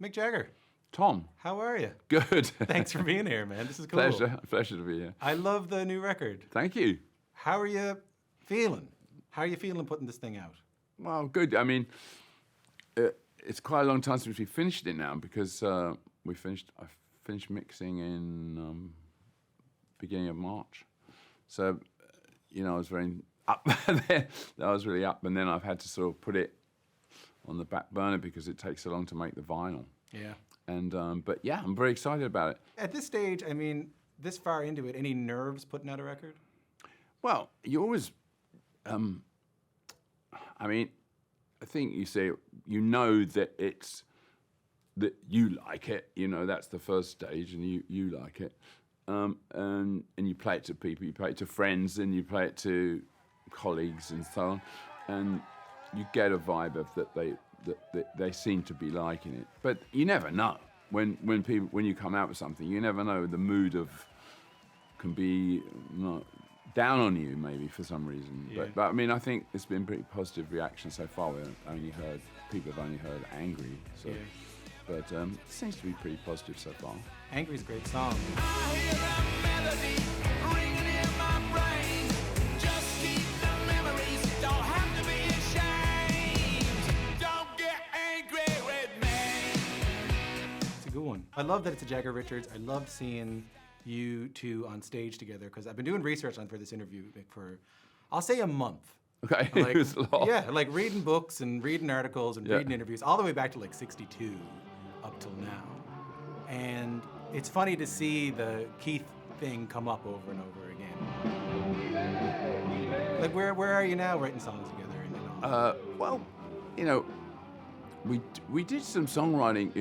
Mick Jagger. Tom. How are you? Good. Thanks for being here, man. This is cool. Pleasure to be here. I love the new record. Thank you. How are you feeling? How are you feeling putting this thing out? Well, good. I mean, it's quite a long time since we finished it now because I finished mixing in beginning of March. So, I was very up there. I was really up, and then I've had to sort of put it on the back burner because it takes so long to make the vinyl. Yeah. And but yeah, I'm very excited about it. At this stage, I mean, this far into it, any nerves putting out a record? Well, you always, I think you say, that you like it, that's the first stage, and you like it. And you play it to people, you play it to friends, and you play it to colleagues and so on. And you get a vibe of that they seem to be liking it. But you never know. When you come out with something, you never know. The mood can be down on you maybe for some reason. Yeah. But I mean, I think it's been pretty positive reaction so far. People have only heard Angry. So. Yeah. But it seems to be pretty positive so far. Angry's a great song. I hear that melody ringing in my brain. Just keep the memories, don't have to be ashamed. Don't get angry with me. It's a good one. I love that it's a Jagger Richards. I loved seeing you two on stage together because I've been doing research for this interview for, I'll say, a month. Okay, Like, it was a lot. Yeah, like reading books and reading articles and reading interviews all the way back to like 62 up till now. And it's funny to see the Keith thing come up over and over again. Like, where are you now writing songs together? And Well, we did some songwriting,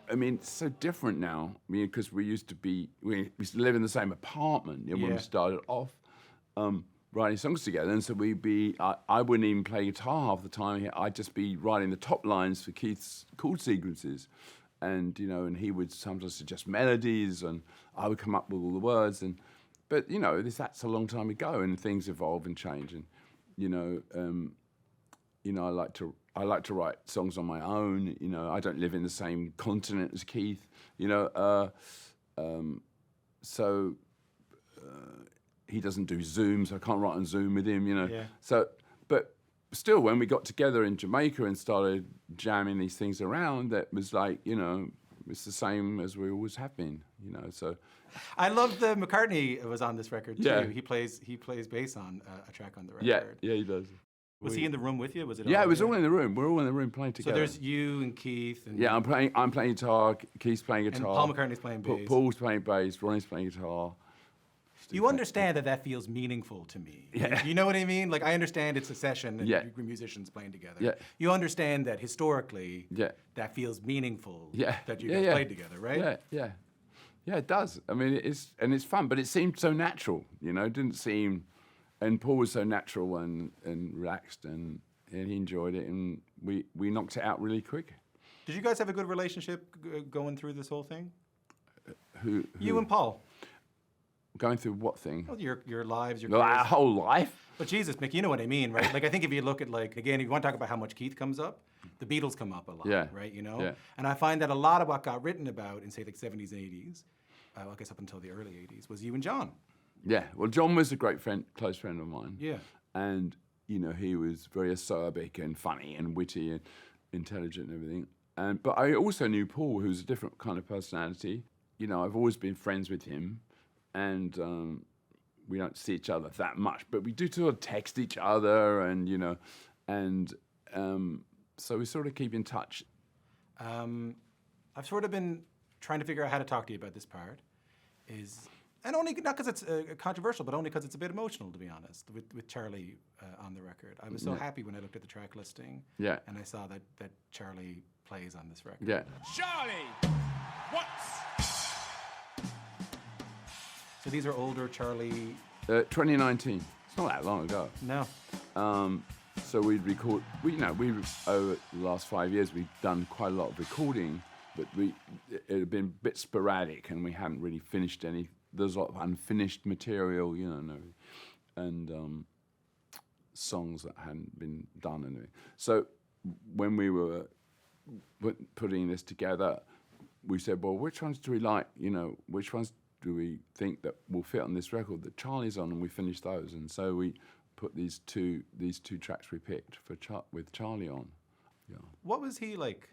it's so different now. I mean, because we used to live in the same apartment when we started off writing songs together. And so I wouldn't even play guitar half the time. I'd just be writing the top lines for Keith's chord sequences. And, and he would sometimes suggest melodies and I would come up with all the words. But that's a long time ago and things evolve and change. And, I like to write songs on my own. I don't live in the same continent as Keith. So he doesn't do Zooms. I can't write on Zoom with him. Yeah. So, but still, when we got together in Jamaica and started jamming these things around, that was like, it's the same as we always have been. So. I love that McCartney was on this record too. Yeah. He plays bass on a track on the record. Yeah, he does. Was he in the room with you? Was it? Yeah, it was all in the room. We're all in the room playing together. So there's you and Keith. And I'm playing guitar. Keith's playing guitar. And Paul McCartney's playing bass. Paul's playing bass. Ronnie's playing guitar. You understand that feels meaningful to me. Yeah. You know what I mean? Like, I understand it's a session and Yeah. musicians playing together. Yeah. You understand that historically, Yeah. that feels meaningful. Yeah. That you guys played together, right? Yeah. Yeah, it does. I mean, it's fun, but it seemed so natural. It didn't seem. And Paul was so natural and relaxed, and he enjoyed it, and we knocked it out really quick. Did you guys have a good relationship going through this whole thing? Who? You and Paul. Going through what thing? Well, your lives, your Our careers. whole life? But Jesus, Mick, you know what I mean, right? Like, I think if you look at, like, again, if you want to talk about how much Keith comes up, the Beatles come up a lot, right? Yeah. And I find that a lot of what got written about in, say, like 70s, 80s, I guess up until the early 80s, was you and John. Yeah. Well, John was a great friend, close friend of mine. Yeah. And, he was very acerbic and funny and witty and intelligent and everything. But I also knew Paul, who's a different kind of personality. I've always been friends with him. And we don't see each other that much, but we do sort of text each other, and so we sort of keep in touch. I've sort of been trying to figure out how to talk to you about this part, and only not because it's controversial, but only because it's a bit emotional, to be honest. With Charlie on the record, I was so happy when I looked at the track listing, and I saw that Charlie plays on this record. Yeah. Charlie, what's... So these are older Charlie. 2019. It's not that long ago. No. So we'd record. Over the last 5 years, we've done quite a lot of recording, but it had been a bit sporadic, and we hadn't really finished any. There's a lot of unfinished material, and songs that hadn't been done. So when we were putting this together, we said, well, which ones do we like? Which ones do we think that will fit on this record that Charlie's on? And we finished those, and so we put these two tracks we picked with Charlie on. Yeah. What was he like?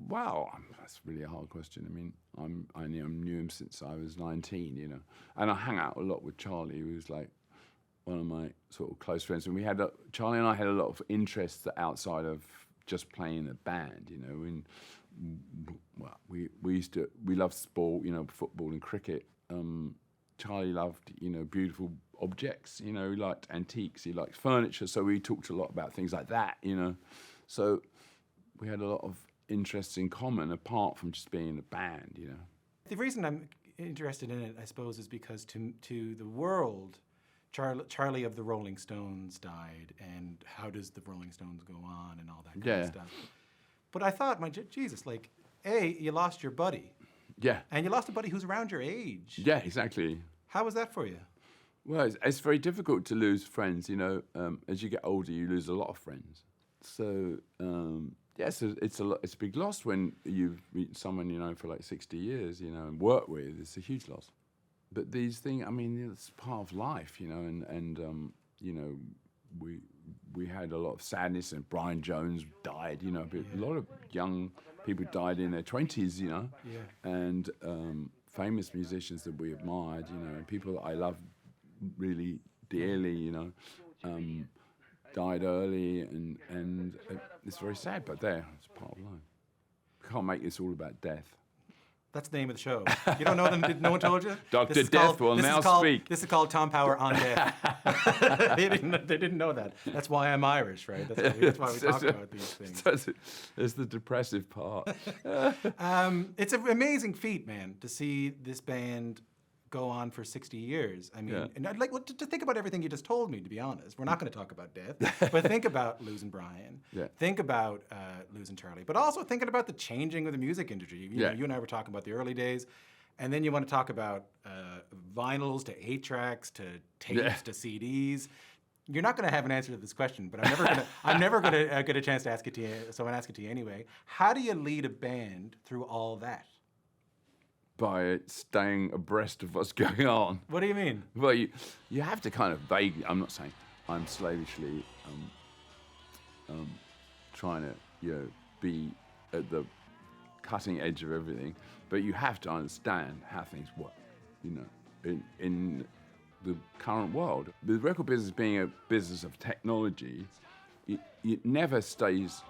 Wow, that's really a hard question. I mean, I knew him since I was 19, and I hang out a lot with Charlie, who was like one of my sort of close friends. And Charlie and I had a lot of interests outside of just playing in a band, And we loved sport, football and cricket. Charlie loved, beautiful objects, he liked antiques, he liked furniture, so we talked a lot about things like that, So we had a lot of interests in common apart from just being in a band, The reason I'm interested in it, I suppose, is because to the world, Charlie of the Rolling Stones died, and how does the Rolling Stones go on and all that kind of stuff. But I thought, Jesus, like, you lost your buddy. Yeah. And you lost a buddy who's around your age. Yeah, exactly. How was that for you? Well, it's very difficult to lose friends, As you get older, you lose a lot of friends. So, so it's a big loss when you meet someone, for like 60 years, and work with. It's a huge loss. But these things, I mean, it's part of life, and we had a lot of sadness, and Brian Jones died, a lot of young people died in their 20s, and famous musicians that we admired, and people that I love really dearly, died early, and it's very sad, but it's part of life. Can't make this all about death. That's the name of the show. You don't know them? No one told you? Dr. Death will now speak. This is called Tom Power on Death. They didn't know that. That's why I'm Irish, right? That's why we talk about these things. It's the depressive part. It's an amazing feat, man, to see this band go on for 60 years. I mean, and I'd like to think about everything you just told me, to be honest. We're not going to talk about death, but think about losing Brian. Yeah. Think about losing Charlie, but also thinking about the changing of the music industry. You know, you and I were talking about the early days, and then you want to talk about vinyls to 8-tracks to tapes to CDs. You're not going to have an answer to this question, but I'm never going to get a chance to ask it to you, so I'm going to ask it to you anyway. How do you lead a band through all that? By staying abreast of what's going on. What do you mean? Well, you have to kind of vaguely, I'm not saying I'm slavishly trying to be at the cutting edge of everything, but you have to understand how things work, in the current world. The record business being a business of technology, it never stays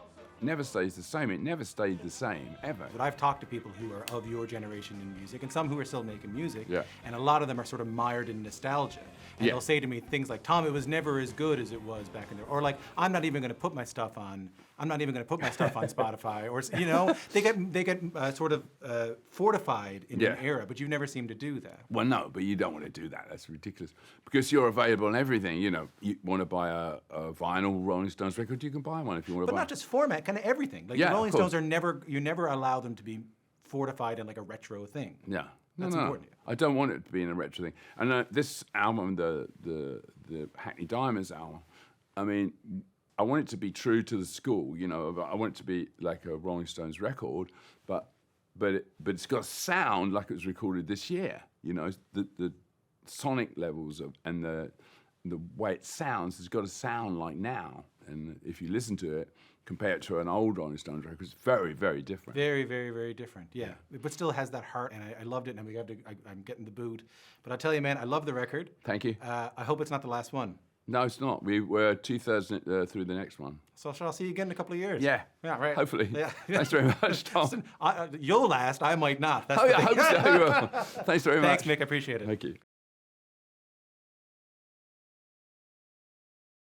the same. It never stayed the same, ever. But I've talked to people who are of your generation in music, and some who are still making music, yeah. And a lot of them are sort of mired in nostalgia. And they'll say to me things like, Tom, it was never as good as it was back in there. Or like, I'm not even going to put my stuff on Spotify. Or, they get sort of fortified in an era, but you never seem to do that. Well, no, but you don't want to do that. That's ridiculous. Because you're available on everything. You want to buy a vinyl Rolling Stones record, you can buy one if you want to buy. But not just format, kind of everything. Like the Rolling Stones you never allow them to be fortified in like a retro thing. Yeah. That's important. I don't want it to be in a retro thing. And this album, the Hackney Diamonds album, I mean, I want it to be true to the school. I want it to be like a Rolling Stones record, but it's got to sound like it was recorded this year. The sonic levels and the way it sounds has got to sound like now. And if you listen to it, compare it to an old Rolling Stones record, it's very, very different. Very, very, very different, yeah. But still has that heart, and I loved it, and I'm getting the boot. But I'll tell you, man, I love the record. Thank you. I hope it's not the last one. No, it's not. We're 2/3 through the next one. So I'll see you again in a couple of years. Yeah. Yeah, right. Hopefully. Yeah. Thanks very much, Tom. Listen, you'll last. I might not. That's I hope so. Thanks very much. Thanks, Mick. I appreciate it. Thank you.